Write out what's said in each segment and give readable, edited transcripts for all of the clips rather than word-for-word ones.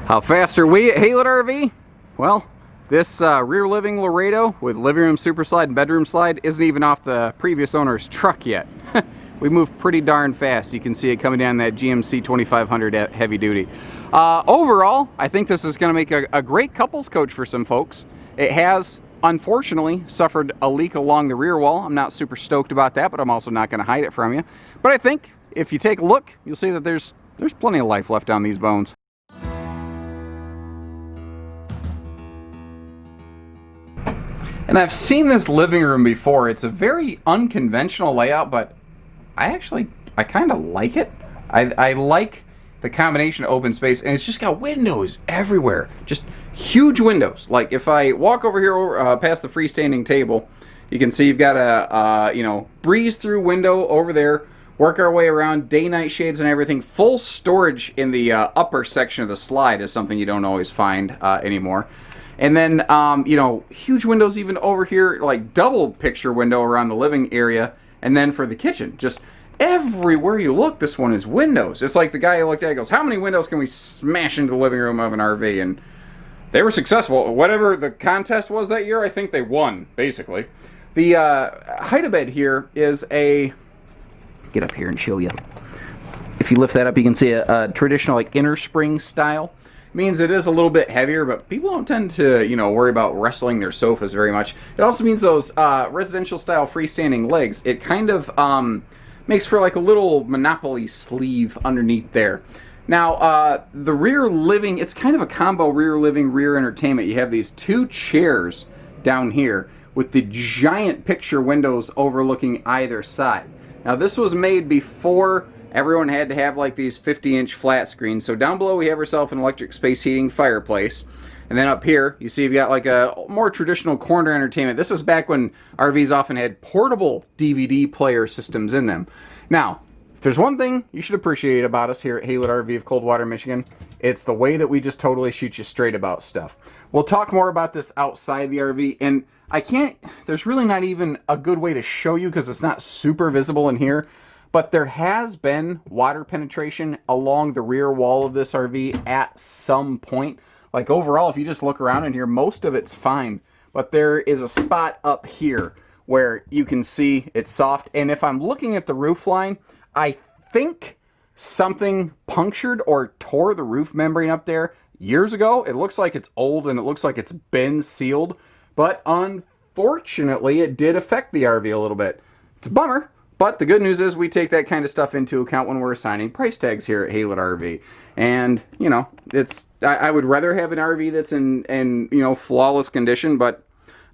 How fast are we at Haylett RV? Well, this rear living Laredo with living room super slide and bedroom slide isn't even off the previous owner's truck yet. We move pretty darn fast. You can see it coming down that GMC 2500 heavy duty. Overall, I think this is going to make a great couples coach for some folks. It has, unfortunately, suffered a leak along the rear wall. I'm not super stoked about that, but I'm also not going to hide it from you. But I think if you take a look, you'll see that there's plenty of life left on these bones. And I've seen this living room before. It's a very unconventional layout, but I kind of like it. I like the combination of open space, and it's just got windows everywhere. Just huge windows. Like if I walk over here past the freestanding table, you can see you've got a breeze through window over there. Work our way around, day-night shades and everything. Full storage in the upper section of the slide is something you don't always find anymore. And then, huge windows even over here, like double picture window around the living area. And then for the kitchen, just everywhere you look, this one is windows. It's like the guy who looked at it goes, how many windows can we smash into the living room of an RV? And they were successful. Whatever the contest was that year, I think they won, basically. The hide-a-bed here is a... Get up here and show you. If you lift that up, you can see a traditional like inner spring style. Means it is a little bit heavier, but people don't tend to, worry about wrestling their sofas very much. It also means those residential style freestanding legs, it kind of makes for like a little Monopoly sleeve underneath there. Now, the rear living, it's kind of a combo rear living, rear entertainment. You have these two chairs down here with the giant picture windows overlooking either side. Now, this was made before everyone had to have like these 50-inch flat screens. So down below we have ourselves an electric space heating fireplace. And then up here, you see you've got like a more traditional corner entertainment. This is back when RVs often had portable DVD player systems in them. Now, if there's one thing you should appreciate about us here at Haylett RV of Coldwater, Michigan, it's the way that we just totally shoot you straight about stuff. We'll talk more about this outside the RV, and there's really not even a good way to show you because it's not super visible in here. But there has been water penetration along the rear wall of this RV at some point. Like overall, if you just look around in here, most of it's fine. But there is a spot up here where you can see it's soft. And if I'm looking at the roof line, I think something punctured or tore the roof membrane up there years ago. It looks like it's old and it looks like it's been sealed. But unfortunately, it did affect the RV a little bit. It's a bummer. But the good news is we take that kind of stuff into account when we're assigning price tags here at Haylett RV. And, I would rather have an RV that's in flawless condition, but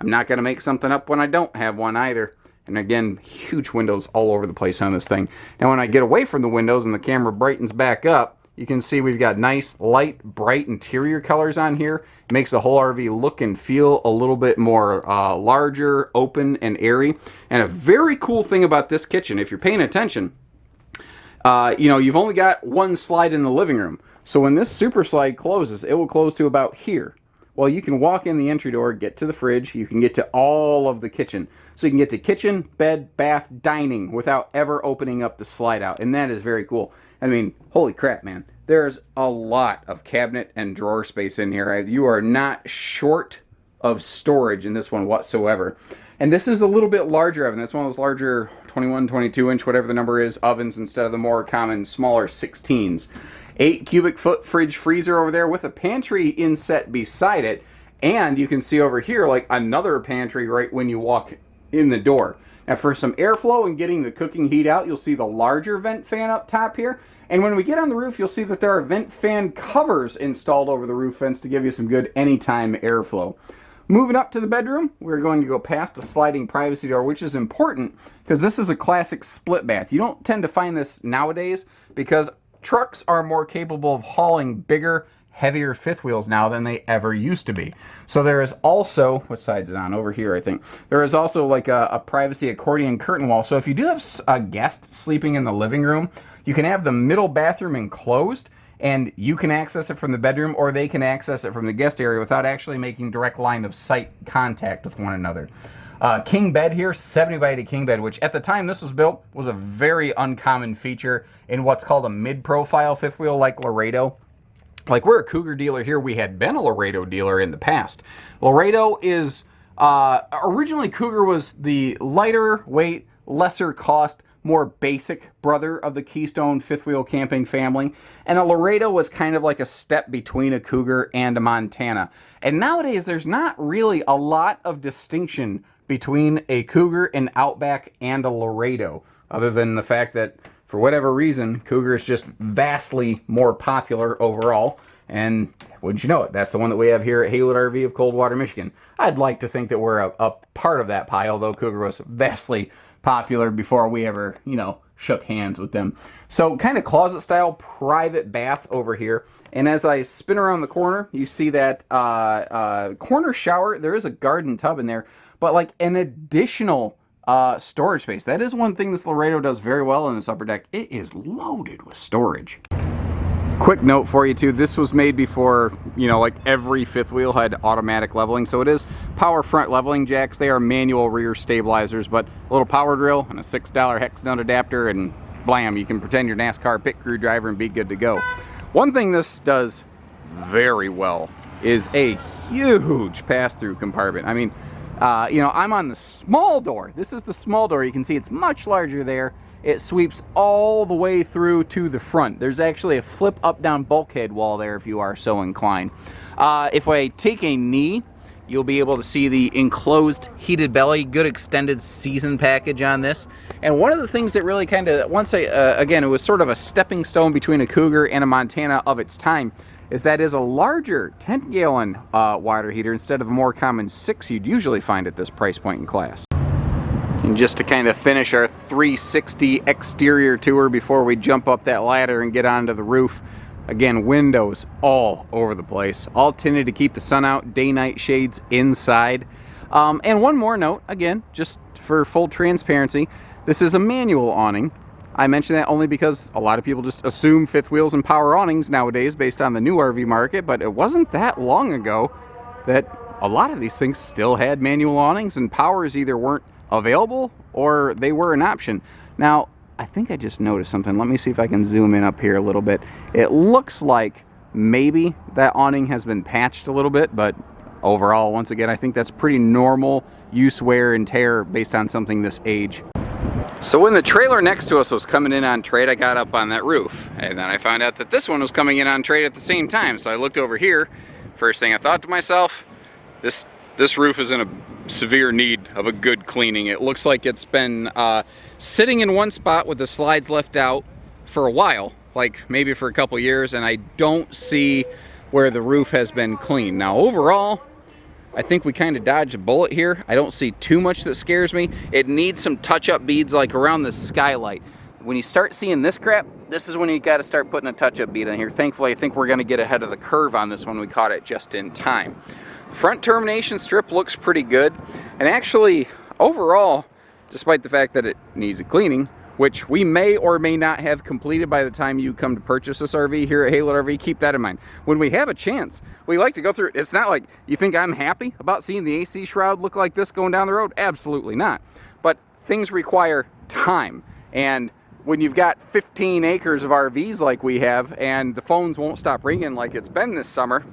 I'm not going to make something up when I don't have one either. And again, huge windows all over the place on this thing. Now, when I get away from the windows and the camera brightens back up, you can see we've got nice, light, bright interior colors on here. It makes the whole RV look and feel a little bit more larger, open, and airy. And a very cool thing about this kitchen, if you're paying attention, you've only got one slide in the living room. So when this super slide closes, it will close to about here. Well, you can walk in the entry door, get to the fridge, you can get to all of the kitchen. So you can get to kitchen, bed, bath, dining without ever opening up the slide out. And that is very cool. I mean, holy crap, man. There's a lot of cabinet and drawer space in here. You are not short of storage in this one whatsoever. And this is a little bit larger oven. That's one of those larger 21, 22-inch, whatever the number is, ovens instead of the more common, smaller 16s. 8 cubic foot fridge freezer over there with a pantry inset beside it. And you can see over here, like another pantry right when you walk in the door. Now for some airflow and getting the cooking heat out, you'll see the larger vent fan up top here. And when we get on the roof, you'll see that there are vent fan covers installed over the roof vents to give you some good anytime airflow. Moving up to the bedroom, we're going to go past a sliding privacy door, which is important because this is a classic split bath. You don't tend to find this nowadays because trucks are more capable of hauling bigger, heavier fifth wheels now than they ever used to be. So there is also, what side is it on? Over here, I think. There is also like a privacy accordion curtain wall. So if you do have a guest sleeping in the living room, you can have the middle bathroom enclosed, and you can access it from the bedroom, or they can access it from the guest area without actually making direct line of sight contact with one another. King bed here, 70 by 80 king bed, which at the time this was built was a very uncommon feature in what's called a mid-profile fifth wheel like Laredo. like we're a Cougar dealer here. We had been a Laredo dealer in the past. Laredo is, originally Cougar was the lighter weight, lesser cost, more basic brother of the Keystone fifth wheel camping family. And a Laredo was kind of like a step between a Cougar and a Montana. And nowadays there's not really a lot of distinction between a Cougar, an Outback, and a Laredo, other than the fact that for whatever reason, Cougar is just vastly more popular overall. And wouldn't you know it, that's the one that we have here at Haylett RV of Coldwater, Michigan. I'd like to think that we're a part of that pile, though Cougar was vastly popular before we ever, you know, shook hands with them. So kind of closet style private bath over here. And as I spin around the corner, you see that corner shower. There is a garden tub in there, but like an additional storage space. That is one thing this Laredo does very well in this upper deck. It is loaded with storage. Quick note for you too, this was made before, you know, like every fifth wheel had automatic leveling, so it is power front leveling jacks. They are manual rear stabilizers, but a little power drill and a $6 hex nut adapter, and blam, you can pretend you're NASCAR pit crew driver and be good to go. One thing this does very well is a huge pass-through compartment. I mean, you know, I'm on the small door. This is the small door. You can see it's much larger there. It sweeps all the way through to the front. There's actually a flip up-down bulkhead wall there if you are so inclined. If I take a knee, you'll be able to see the enclosed heated belly, good extended season package on this. And one of the things that really kind of, again, it was sort of a stepping stone between a Cougar and a Montana of its time, is that is a larger 10-gallon water heater instead of a more common 6 you'd usually find at this price point in class. And just to kind of finish our 360 exterior tour before we jump up that ladder and get onto the roof, again, windows all over the place, all tinted to keep the sun out, day-night shades inside. And one more note, again, just for full transparency, this is a manual awning. I mention that only because a lot of people just assume fifth wheels and power awnings nowadays based on the new RV market, but it wasn't that long ago that a lot of these things still had manual awnings, and powers either weren't available or they were an option. Now, I think I just noticed something. Let me see if I can zoom in up here a little bit. It looks like maybe that awning has been patched a little bit, but overall, once again, I think that's pretty normal use, wear, and tear based on something this age. So when the trailer next to us was coming in on trade, I got up on that roof, and then I found out that this one was coming in on trade at the same time. So I looked over here. First thing I thought to myself, this roof is in a severe need of a good cleaning. It looks like it's been sitting in one spot with the slides left out for a while, like maybe for a couple years, and I don't see where the roof has been cleaned. Now overall, I think we kind of dodged a bullet here. I don't see too much that scares me. It needs some touch-up beads like around the skylight. When you start seeing this crap, this is when you got to start putting a touch-up bead in here. Thankfully, I think we're going to get ahead of the curve on this one. We caught it just in time. Front termination strip looks pretty good, and actually overall, despite the fact that it needs a cleaning, which we may or may not have completed by the time you come to purchase this RV here at Haylett RV, keep that in mind. When we have a chance, we like to go through it. It's not like you think I'm happy about seeing the AC shroud look like this going down the road. Absolutely not. But things require time, and when you've got 15 acres of RVs like we have and the phones won't stop ringing like it's been this summer,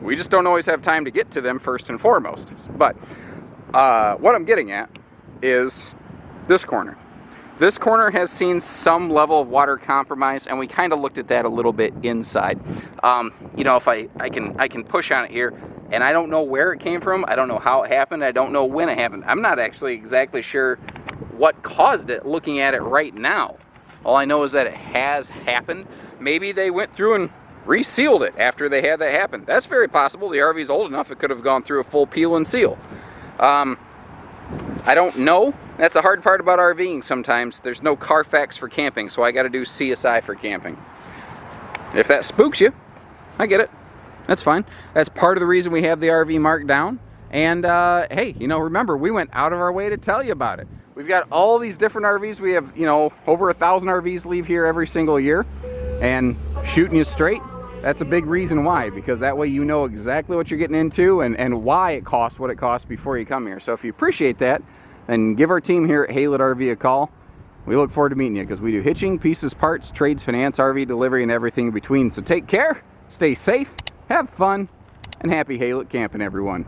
we just don't always have time to get to them first and foremost. But what I'm getting at is this corner. This corner has seen some level of water compromise, and we kind of looked at that a little bit inside. You know, if I can push on it here, and I don't know where it came from. I don't know how it happened. I don't know when it happened. I'm not actually exactly sure what caused it looking at it right now. All I know is that it has happened. Maybe they went through and resealed it after they had that happen. That's very possible. The RV's old enough, it could have gone through a full peel and seal. I don't know. That's the hard part about RVing sometimes. There's no Carfax for camping, so I got to do CSI for camping. If that spooks you, I get it. That's fine. That's part of the reason we have the RV marked down. And hey, you know, remember, we went out of our way to tell you about it. We've got all these different RVs. We have, you know, over 1,000 RVs leave here every single year. And shooting you straight, that's a big reason why, because that way you know exactly what you're getting into and why it costs what it costs before you come here. So if you appreciate that, then give our team here at Haylett RV a call. We look forward to meeting you because we do hitching, pieces, parts, trades, finance, RV delivery, and everything in between. So take care. Stay safe, have fun, and happy Haylet camping, everyone.